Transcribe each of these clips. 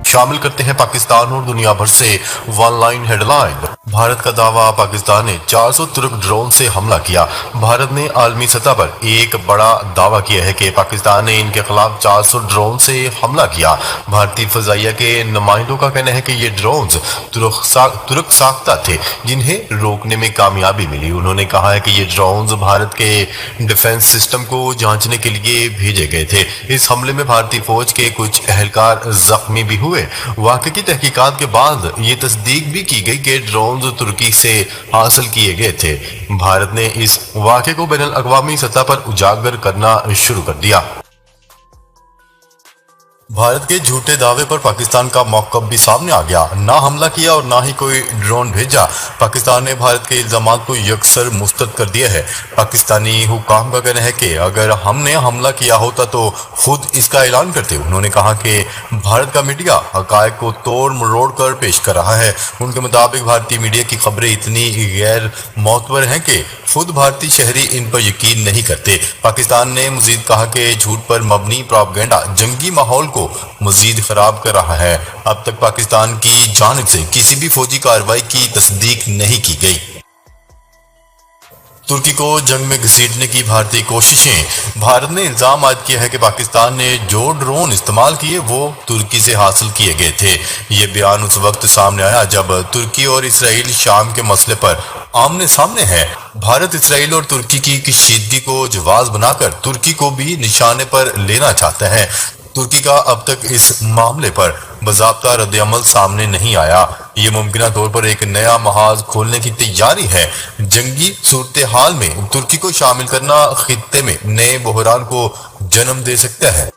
शामिल करते हैं पाकिस्तान और दुनिया भर से वन लाइन हेडलाइन। भारत का दावा, पाकिस्तान ने 400 तुर्क ड्रोन से हमला किया। भारत ने आलमी सतह पर एक बड़ा दावा किया है कि पाकिस्तान ने इनके खिलाफ 400 ड्रोन से हमला किया। भारतीय फजाइया के नुमाइंदों का कहना है कि ये ड्रोन तुर्क साख्ता थे जिन्हें रोकने में कामयाबी मिली। उन्होंने कहा है कि ये ड्रोन भारत के डिफेंस सिस्टम को जांचने के लिए भेजे गए थे। इस हमले में भारतीय फौज के कुछ एहलकार जख्मी भी हुए। वाक़े की तहकीकात के बाद ये तस्दीक भी की गई कि ड्रोन तुर्की से हासिल किए गए थे। भारत ने इस वाक़े को बैनुल अक़वामी सतह पर उजागर करना शुरू कर दिया। भारत के झूठे दावे पर पाकिस्तान का मौक़िफ़ भी सामने आ गया। ना हमला किया और ना ही कोई ड्रोन भेजा। पाकिस्तान ने भारत के इल्ज़ामात को यकसर मुस्तरद कर दिया है। पाकिस्तानी हुकाम का कहना है कि अगर हमने हमला किया होता तो खुद इसका ऐलान करते। उन्होंने कहा कि भारत का मीडिया हक़ाइक़ को तोड़ मरोड़ कर पेश कर रहा है। उनके मुताबिक भारतीय मीडिया की खबरें इतनी गैर मोतबर हैं कि खुद भारतीय शहरी इन पर यकीन नहीं करते। पाकिस्तान ने मजीद कहा कि झूठ पर मबनी प्रोपेगेंडा जंगी माहौल को मजीद खराब कर रहा है। अब तक पाकिस्तान की जानिब से किसी भी फौजी कार्रवाई की तस्दीक नहीं की गई। तुर्की को जंग में घसीटने की भारतीय कोशिशें। भारत ने इल्जाम आयद किया है कि पाकिस्तान ने जो ड्रोन इस्तेमाल किए वो तुर्की से हासिल किए गए थे। ये बयान उस वक्त सामने आया जब तुर्की और इसराइल शाम के मसले पर आमने सामने है। भारत इसराइल और तुर्की की कशीदगी को जवाब बनाकर तुर्की को भी निशाने पर लेना चाहता है। तुर्की का अब तक इस मामले पर बाज़ाब्ता रद्द-ए-अमल सामने नहीं आया। ये मुमकिन तौर पर एक नया महाज खोलने की तैयारी है। जंगी सूरत हाल में तुर्की को शामिल करना खित्ते में नए बहरान को जन्म दे सकता है।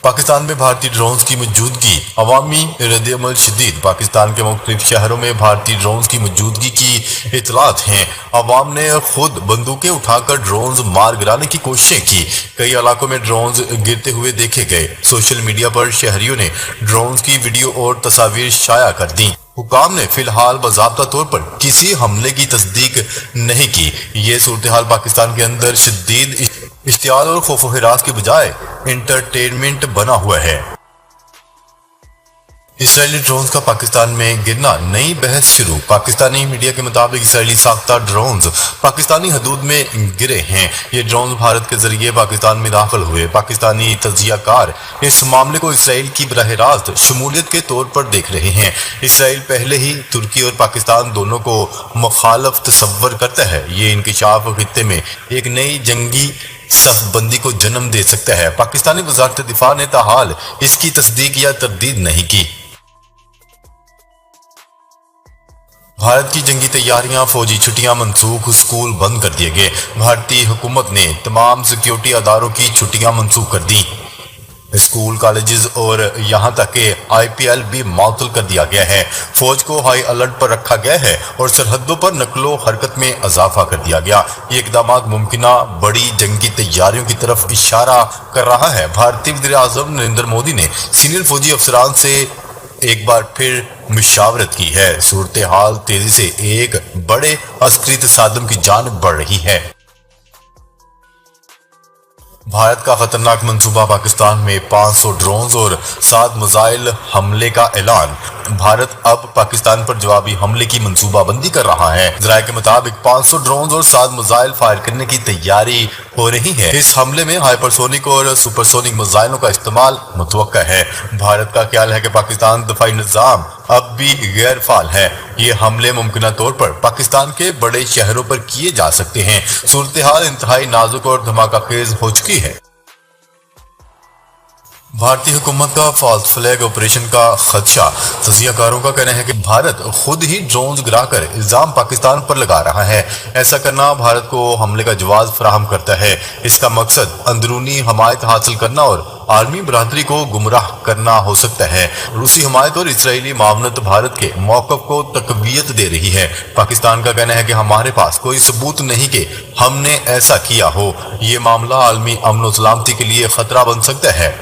पाकिस्तान में भारतीय ड्रोन्स की मौजूदगी, अवामी रद्द-ए-अमल शदीद। पाकिस्तान के मुख्तलिफ शहरों में भारतीय ड्रोन्स की मौजूदगी की इतलात हैं। अवाम ने खुद बंदूकें उठाकर ड्रोन्स मार गिराने की कोशिशें की। कई इलाकों में ड्रोन्स गिरते हुए देखे गए। सोशल मीडिया पर शहरियों ने ड्रोन्स की वीडियो और तस्वीर शाया कर दी। हुकाम ने फिलहाल बाज़ाब्ता तौर पर किसी हमले की तस्दीक नहीं की। ये सूरत हाल पाकिस्तान के अंदर शदीद इश्तियाल और खौफ व हिरास के बजाय एंटरटेनमेंट बना हुआ है। इसराइली ड्रोन्स का पाकिस्तान में गिरना, नई बहस शुरू। पाकिस्तानी मीडिया के मुताबिक इसराइली साख्ता ड्रोन्स पाकिस्तानी हदूद में गिरे हैं। ये ड्रोन्स भारत के जरिए पाकिस्तान में दाखिल हुए। पाकिस्तानी तजियाकार इस मामले को इसराइल की बराह रास्त शमूलियत के तौर पर देख रहे हैं। इसराइल पहले ही तुर्की और पाकिस्तान दोनों को मुखालफ तस्वर करता है। ये इंकिशाफ खित्ते में एक नई जंगी सफबंदी को जन्म दे सकता है। पाकिस्तानी वज़ारत दिफा ने ताहाल इसकी तस्दीक या तरदीद नहीं की। भारत की जंगी तैयारियां, फौजी छुट्टियां मनसूख, स्कूल बंद कर दिए गए। भारतीय हुकूमत ने तमाम सिक्योरिटी अदारों की छुट्टियां मनसूख कर दी। स्कूल, कॉलेजेस और यहाँ तक के IPL भी मअतल कर दिया गया है। फौज को हाई अलर्ट पर रखा गया है और सरहदों पर नकलो हरकत में इजाफा कर दिया गया। ये इकदाम मुमकिना बड़ी जंगी तैयारियों की तरफ इशारा कर रहा है। भारतीय वज़ीर आज़म नरेंद्र मोदी ने सीनियर फौजी अफसरान से एक बार फिर मुशावरत की है। सूरत हाल तेजी से एक बड़े अस्करी तसादम की जानिब बढ़ रही है। भारत का खतरनाक मंसूबा, पाकिस्तान में 500 ड्रोन्स और 7 मिसाइल हमले का ऐलान। भारत अब पाकिस्तान पर जवाबी हमले की मंसूबाबंदी कर रहा है। ज़राए के मुताबिक 500 ड्रोन्स और 7 मिसाइल फायर करने की तैयारी हो रही है। इस हमले में हाइपरसोनिक और सुपरसोनिक मिसाइलों का इस्तेमाल मुतवक्का है। भारत का ख्याल है कि पाकिस्तान दफाई निज़ाम अब भी गैर फाल है। ये हमले मुमकिन तौर पर पाकिस्तान के बड़े शहरों पर किए जा सकते हैं। सूरत हाल इंतहाई नाजुक और धमाकाखेज हो चुकी है। भारतीय हुकूमत का फॉल्स फ्लैग ऑपरेशन का खदशा। तजियाकारों का कहना है कि भारत खुद ही ड्रोन्स गिराकर इल्जाम पाकिस्तान पर लगा रहा है। ऐसा करना भारत को हमले का जवाब फराहम करता है। इसका मकसद अंदरूनी हमायत हासिल करना और आलमी बरादरी को गुमराह करना हो सकता है। रूसी हमायत और इसराइली मावनत भारत के मौक़िफ़ को तक़वियत दे रही है। पाकिस्तान का कहना है कि हमारे पास कोई सबूत नहीं कि हमने ऐसा किया हो। ये मामला आलमी अमन और सलामती के लिए खतरा बन सकता है।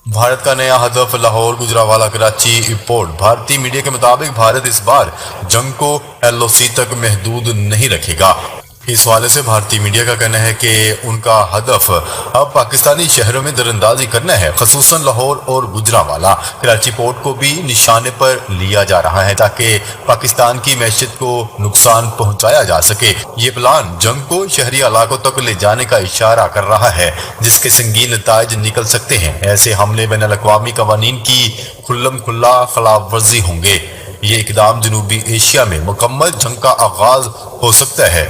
भारत का नया हदफ, लाहौर, गुजरावाला, कराची एयरपोर्ट। भारतीय मीडिया के मुताबिक भारत इस बार जंग को LOC तक महदूद नहीं रखेगा। इस हवाले से भारतीय मीडिया का कहना है कि उनका हदफ अब पाकिस्तानी शहरों में दरअंदाजी करना है, खसूसन लाहौर और गुजरांवाला, कराची पोर्ट को भी निशाने पर लिया जा रहा है ताकि पाकिस्तान की मैशियत को नुकसान पहुंचाया जा सके। ये प्लान जंग को शहरी इलाकों तक ले जाने का इशारा कर रहा है जिसके संगीन नताइज निकल सकते हैं। ऐसे हमले बैनुल अक़वामी कवानीन की खुल्लम खुल्ला खिलाफ वर्जी होंगे। ये इक़दाम जनूबी एशिया में मुकम्मल जंग का आगाज हो सकता है।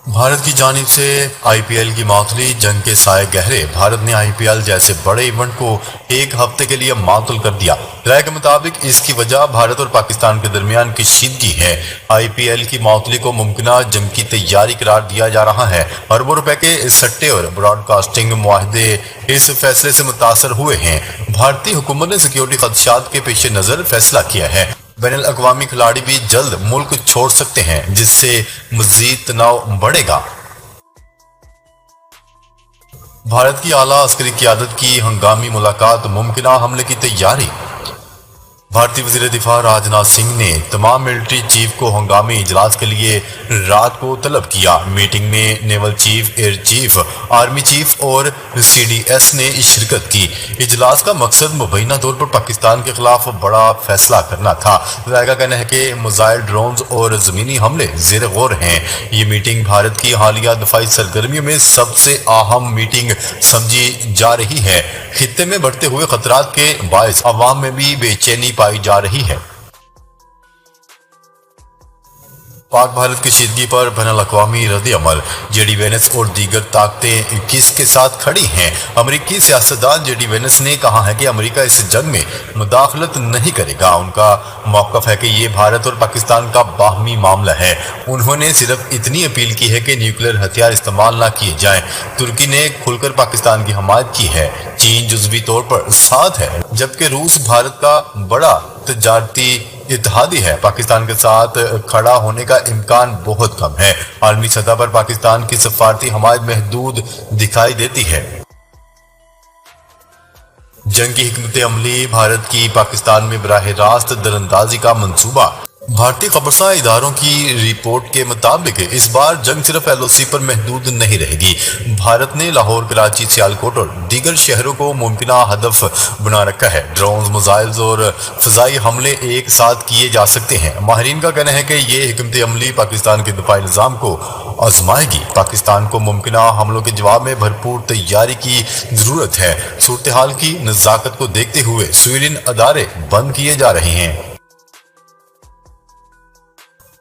भारत की जानिब से आईपीएल की मातली, जंग के साए गहरे। भारत ने आईपीएल जैसे बड़े इवेंट को एक हफ्ते के लिए मातल कर दिया। राय के मुताबिक इसकी वजह भारत और पाकिस्तान के दरमियान कशीदगी है। आईपीएल की मातली को मुमकिना जंग की तैयारी करार दिया जा रहा है। अरबों रुपए के सट्टे और ब्रॉडकास्टिंग मुआहदे इस फैसले से मुतासर हुए हैं। भारतीय हुकूमत ने सिक्योरिटी खदशात के पेश नजर फैसला किया है। बैनुल अक़वामी खिलाड़ी भी जल्द मुल्क छोड़ सकते हैं जिससे मजीद तनाव बढ़ेगा। भारत की आला अस्करी क़यादत की हंगामी मुलाकात, मुमकिना हमले की तैयारी। भारतीय वज़ीर दिफा राजनाथ सिंह ने तमाम मिलिट्री चीफ को हंगामी इजलास के लिए रात को तलब किया। मीटिंग में naval chief, air chief, army chief और सीडीएस ने शिरकत की। इजलास का मकसद मुबैना तौर पर पाकिस्तान के खिलाफ बड़ा फैसला करना था। राय का कहना है कि मिसाइल, ड्रोन्स और ज़मीनी हमले ज़ेर गौर हैं। ये मीटिंग भारत की हालिया दफाई सरगर्मियों में सबसे अहम मीटिंग समझी जा रही है। खित्ते में बढ़ते हुए खतरात के बायस अवाम में भी बेचैनी पाई जा रही है। पाक भारत कशीदगी पर बैनुल अक़वामी रद्द अमल। जेडी वेंस और दीगर ताकतें किसके साथ खड़ी हैं? अमरीकी सियासतदान जेडी वेंस ने कहा है कि अमरीका इस जंग में मुदाखलत नहीं करेगा। उनका मौक़िफ़ है कि ये भारत और पाकिस्तान का बाहमी मामला है। उन्होंने सिर्फ इतनी अपील की है कि न्यूक्लियर हथियार इस्तेमाल ना किए जाएं। तुर्की ने खुलकर पाकिस्तान की हमायत की है। चीन जुज़वी तौर पर साथ है, जबकि रूस भारत का बड़ा तजारती इत्तेहादी है। पाकिस्तान के साथ खड़ा होने का इम्कान बहुत कम है। आलमी सतह पर पाकिस्तान की सफारती हमायत महदूद दिखाई देती है। जंग की हिकमत अमली, भारत की पाकिस्तान में बराह रास्त दरअंदाजी का मंसूबा। भारतीय खबरसां इदारों की रिपोर्ट के मुताबिक इस बार जंग सिर्फ एलओसी पर महदूद नहीं रहेगी। भारत ने लाहौर, कराची, सियालकोट और दीगर शहरों को मुमकिना हदफ बना रखा है। ड्रोन, मिसाइल्स और फजाई हमले एक साथ किए जा सकते हैं। माहिरीन का कहना है कि ये हिकमत अमली पाकिस्तान के दफाई निज़ाम को आजमाएगी। पाकिस्तान को मुमकिना हमलों के जवाब में भरपूर तैयारी की जरूरत है। सूरत हाल की नज़ाकत को देखते हुए सिविलियन अदारे बंद किए जा रहे हैं।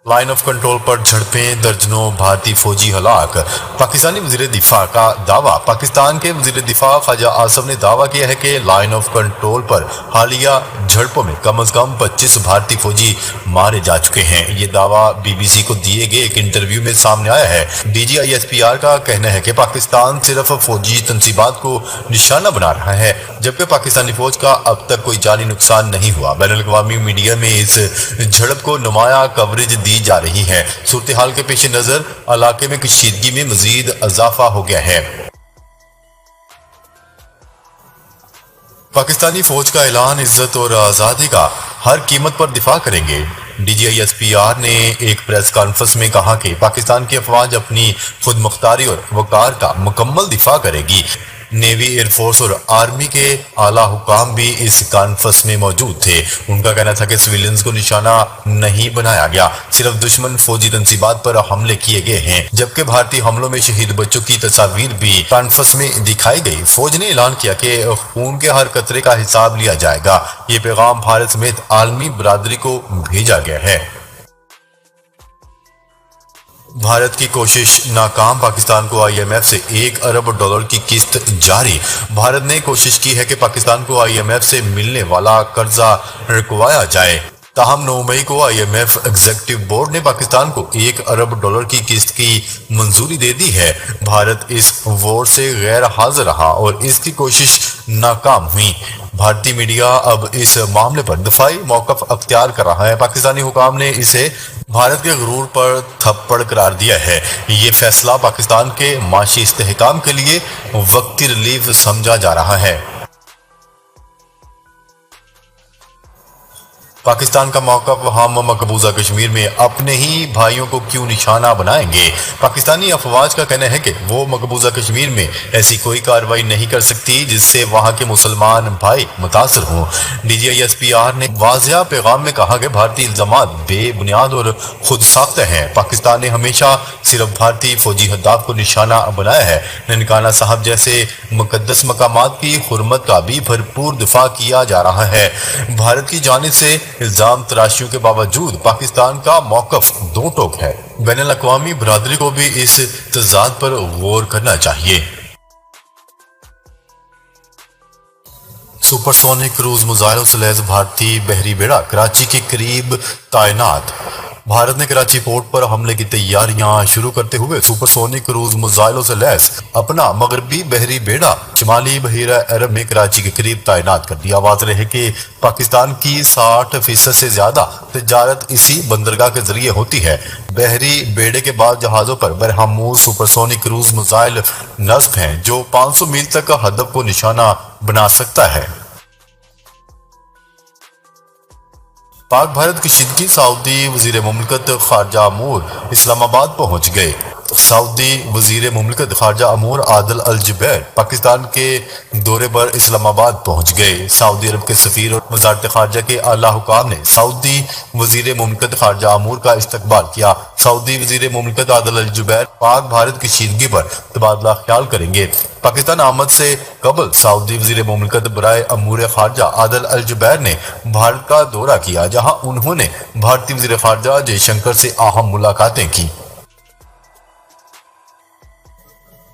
लाइन ऑफ कंट्रोल पर झड़पें, दर्जनों भारतीय फौजी हलाक। पाकिस्तानी वज़ीर दिफा का दावा। पाकिस्तान के वज़ीर दिफा ख्वाजा आसिफ ने दावा किया है कि लाइन ऑफ कंट्रोल पर हालिया झड़पों में कम अज कम 25 भारतीय फौजी मारे जा चुके हैं। ये दावा बीबीसी को दिए गए एक इंटरव्यू में सामने आया है। DGISPR का कहना है कि पाकिस्तान सिर्फ फौजी तंसीबात को निशाना बना रहा है, जबकि पाकिस्तानी फौज का अब तक कोई जानी नुकसान नहीं हुआ। बैनुल अक़वामी मीडिया में इस झड़प को नुमाया कवरेज दी जा रही है। सूरत हाल के पेश नजर इलाके में कशीदगी में मजीद इजाफा हो गया है। पाकिस्तानी फौज का ऐलान, इज्जत और आज़ादी का हर कीमत पर दिफा करेंगे। DGISPR ने एक प्रेस कॉन्फ्रेंस में कहा कि पाकिस्तान की अफवाज अपनी खुद मुख्तारी और वकार का मुकम्मल दिफा करेगी। नेवी, एयरफोर्स और आर्मी के आला हुकाम भी इस कॉन्फ्रेंस में मौजूद थे। उनका कहना था कि सिविलियंस को निशाना नहीं बनाया गया, सिर्फ दुश्मन फौजी तंसीबात पर हमले किए गए हैं। जबकि भारतीय हमलों में शहीद बच्चों की तस्वीर भी कॉन्फ्रेंस में दिखाई गई। फौज ने ऐलान किया कि खून के हर कतरे का हिसाब लिया जाएगा। ये पैगाम भारत समेत आलमी बरादरी को भेजा गया है। भारत की कोशिश नाकाम, पाकिस्तान को IMF से $1 अरब की किस्त जारी। भारत ने कोशिश की है कि पाकिस्तान को IMF से मिलने वाला कर्जा रुकवाया जाए। ताहम 9 मई को IMF एग्जीक्यूटिव बोर्ड ने पाकिस्तान को $1 अरब की किस्त की मंजूरी दे दी है। भारत इस वोट से गैर हाजिर रहा और इसकी कोशिश नाकाम हुई। भारतीय मीडिया अब इस मामले पर दफाई मौक़िफ़ अख्तियार कर रहा है। पाकिस्तानी हुकाम ने इसे भारत के गुरूर पर थप्पड़ करार दिया है। ये फैसला पाकिस्तान के माशी इस्तेहकाम के लिए वक्ती रिलीफ समझा जा रहा है। पाकिस्तान का मौक़िफ़ हम मकबूजा कश्मीर में अपने ही भाइयों को क्यों निशाना बनाएंगे। पाकिस्तानी अफवाज का कहना है कि वो मकबूजा कश्मीर में ऐसी कोई कार्रवाई नहीं कर सकती जिससे वहाँ के मुसलमान भाई मुतासर हों। DGISPR ने वाज़िया पैगाम में कहा कि भारतीय इल्ज़ामात बेबुनियाद और खुद साख्त हैं। पाकिस्तान ने हमेशा सिर्फ भारतीय फौजी अहदाफ को निशाना बनाया है। ननकाना साहब जैसे मुकद्दस मकामात की हुर्मत का भी भरपूर दिफा किया जा रहा है। भारत की जानिब से इल्जाम तराशियों के बावजूद पाकिस्तान का मौक़िफ़ दो टोक है। बैनुल अक़वामी बरादरी को भी इस तज़ाद पर गौर करना चाहिए। सुपरसोनिक क्रूज मिसाइलों से लैस भारतीय बहरी बेड़ा कराची के करीब तैनात। भारत ने कराची पोर्ट पर हमले की तैयारियां शुरू करते हुए सुपरसोनिक क्रूज मिसाइलों से लैस अपना मगरबी बहरी बेड़ा शिमाली बहीरा अरब में कराची के करीब तैनात कर दिया। वाज़ेह है कि पाकिस्तान की 60% से ज्यादा तजारत इसी बंदरगाह के जरिए होती है। बहरी बेड़े के बाद जहाजों पर बरहमूज सुपरसोनिक क्रूज मिसाइल नस्ब हैं जो 500 मील तक हदफ को निशाना बना सकता है। पाक भारत कशीदगी सऊदी वजीर मुमलिकत खारजा अमूर इस्लामाबाद पहुंच गए। सऊदी वजीर मुमलिकत खारजा अमूर आदिल अल जुबैर पाकिस्तान के दौरे पर इस्लामाबाद पहुंच गए। सऊदी अरब के सफीर और वजारत खारजा के आला हुकाम ने सऊदी वजीर मुमलिकत खारजा अमूर का इस्तकबाल किया। सऊदी वजीर मुमलिकत आदिल अल जुबैर पाक भारत कशीदगी पर तबादला ख्याल करेंगे। पाकिस्तान आमद से कबल सऊदी वजीर मुमलिकत बराए अमूर खारजा आदिल अल जुबैर ने भारत का दौरा किया, जहां उन्होंने भारतीय वजीर खारजा जयशंकर से अहम मुलाकातें की।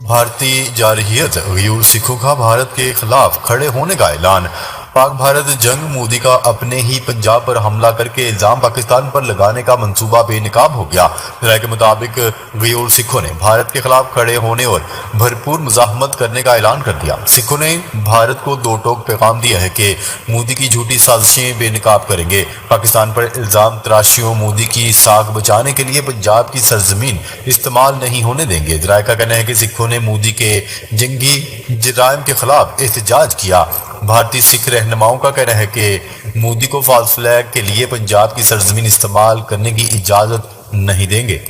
भारतीय जारहियत गयूर सिखों का भारत के खिलाफ खड़े होने का ऐलान। पाक भारत जंग मोदी का अपने ही पंजाब पर हमला करके इल्जाम पाकिस्तान पर लगाने का मंसूबा बेनकाब हो गया। राय के मुताबिक गयूर सिखों ने भारत के खिलाफ खड़े होने और भरपूर मुजाहमत करने का ऐलान कर दिया। सिखों ने भारत को दो टोक पैगाम दिया है कि मोदी की झूठी साजिशें बेनकाब करेंगे। पाकिस्तान पर इल्जाम तराशियों मोदी की साख बचाने के लिए पंजाब की सरजमीन इस्तेमाल नहीं होने देंगे। राय का कहना है कि सिखों ने मोदी के जंगी जराइम के खिलाफ एहतजाज किया। भारतीय सिख रहनुमाओं का कहना है कि मोदी को फॉल्स फ्लैग के लिए पंजाब की सरजमीन इस्तेमाल करने की इजाजत नहीं देंगे।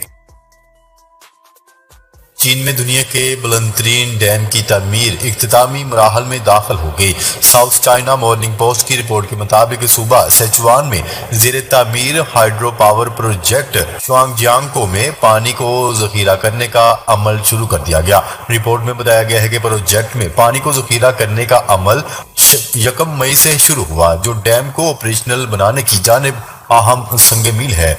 चीन में दुनिया के बुलंदतरीन डैम की तामीर इख्तितामी मराहल में दाखिल हो गई। साउथ चाइना मॉर्निंग पोस्ट की रिपोर्ट के मुताबिक सूबा सिचुआन में जेर तामीर हाइड्रो पावर प्रोजेक्ट शुआंगजियांगको में पानी को जखीरा करने का अमल शुरू कर दिया गया। रिपोर्ट में बताया गया है कि प्रोजेक्ट में पानी को जखीरा करने का अमल 1 मई से शुरू हुआ, जो डैम को ऑपरेशनल बनाने की जानिब अहम संग मील है।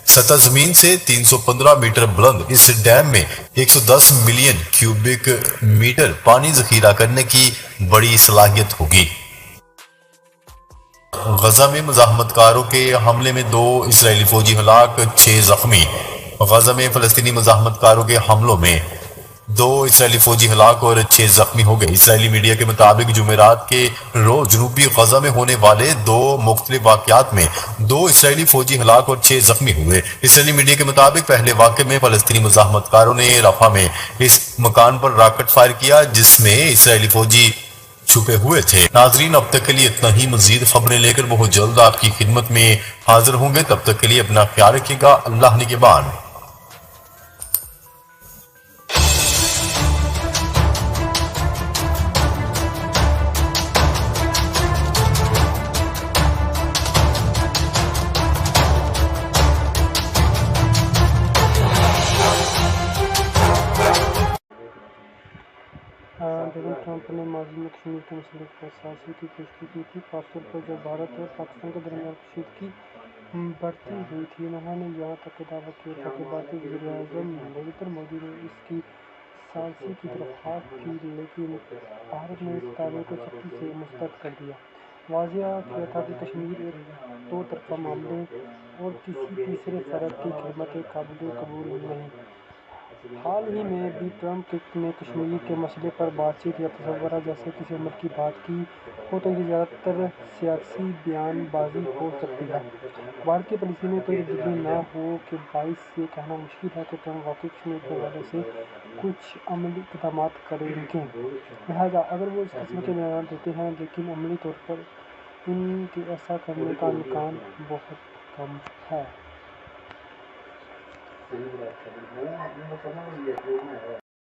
सतह जमीन से 315 मीटर बुलंद इस डैम में 110 मिलियन क्यूबिक मीटर पानी जखीरा करने की बड़ी सलाहियत होगी। गजा में मुजाहमतकारों के हमले में 2 इसराइली फौजी हलाक, 6 जख्मी। गजा में फलस्तीनी मुजाहमतकारों के हमलों में 2 इसराइली फौजी हलाक और 6 जख्मी हो गए। इसराइली मीडिया के मुताबिक जुमेरात के रोज जनूबी गजा में होने वाले 2 मुख्तलिफ वाकयात में 2 इसराइली फौजी हलाक और 6 जख्मी हुए। इसराइली मीडिया के मुताबिक पहले वाक़े में फलस्तीनी मुजाहमतकारों ने रफा में इस मकान पर रॉकेट फायर किया जिसमें इसराइली फौजी छुपे हुए थे। नाजरीन, अब तक के लिए इतना ही। मजीद खबरें लेकर बहुत जल्द आपकी खिदमत में हाजिर होंगे। तब तक के लिए अपना ख्याल रखिएगा। अल्लाह निगहबान। डोनाल्ड ट्रंप ने माजी में कश्मीर के मसले पर साजिश की पेशगी की थी, खासतौर पर जब भारत और पाकिस्तान के दरमियान कशीदगी बढ़ती हुई थी। उन्होंने यहाँ तक दावा किया था कि भारतीय वज़ीर-ए-आज़म नरेंद्र मोदी ने इसकी साजिश की दरख्वास्त की, लेकिन भारत ने इस दावे को सख्ती से मुस्तरद कर दिया। वाज़ेह किया था कि कश्मीर एक दो तरफ़ा मामले और किसी तीसरे फ़र्द की खिदमत काबिल कबूल नहीं। हाल ही में भी ट्रंप ने कश्मीर के मसले पर बातचीत या तशव्वुर जैसे किसी अमल की बात की हो तो ये ज़्यादातर सियासी बयानबाजी हो सकती है। भारत की पॉलिसी में कोई तब्दीली न हो के बाइस ये कहना मुश्किल है कि ट्रंप वाकई कश्मीर के हवाले से कुछ अमली इक़दाम करेंगे। लिहाजा अगर वो इस किस्म के बयान देते हैं लेकिन अमली तौर पर ان کے ایسا کرنے کا امکان بہت کم ہے۔